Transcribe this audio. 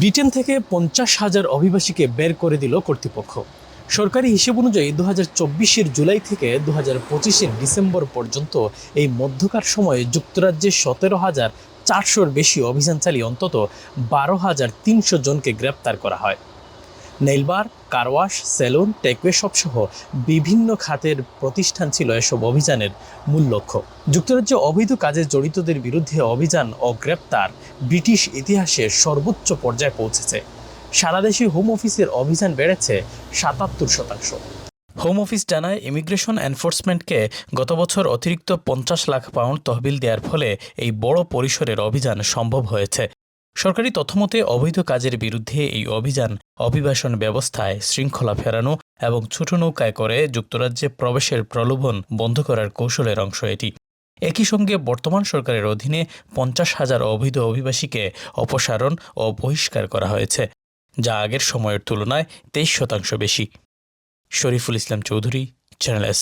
Britain থেকে 50,000 অভিবাসীকে বের করে দিল কর্তৃপক্ষ। সরকারি হিসেব অনুযায়ী 2024-এর জুলাই থেকে 2025-এর ডিসেম্বর পর্যন্ত এই মধ্যকার সময়ে যুক্তরাজ্যে 17,400-র বেশি অভিযান চালিয়ে অন্তত 12,300 জনকে গ্রেপ্তার করা হয়। নেইলবার, কারওয়াশ, সেলুন, টেকওয়ে শপ সহ বিভিন্ন খাতের প্রতিষ্ঠান ছিল এসব অভিযানের মূল লক্ষ্য। যুক্তরাজ্যে অবৈধ কাজে জড়িতদের বিরুদ্ধে অভিযান ও গ্রেপ্তার ব্রিটিশ ইতিহাসের সর্বোচ্চ পর্যায়ে পৌঁছেছে। সারা দেশে হোম অফিসের অভিযান বেড়েছে 77%। হোম অফিস জানায়, ইমিগ্রেশন এনফোর্সমেন্টকে গত বছর অতিরিক্ত 50 লাখ পাউন্ড তহবিল দেওয়ার ফলে এই বড় পরিসরের অভিযান সম্ভব হয়েছে। সরকারি তথ্যমতে অবৈধ কাজের বিরুদ্ধে এই অভিযান অভিবাসন ব্যবস্থায় শৃঙ্খলা ফেরানো এবং ছোট নৌকায় করে যুক্তরাজ্যে প্রবেশের প্রলোভন বন্ধ করার কৌশলের অংশ এটি। একই সঙ্গে বর্তমান সরকারের অধীনে 50,000 অবৈধ অভিবাসীকে অপসারণ ও বহিষ্কার করা হয়েছে, যা আগের সময়ের তুলনায় 23% বেশি। Shariful Islam Chowdhury, channel S.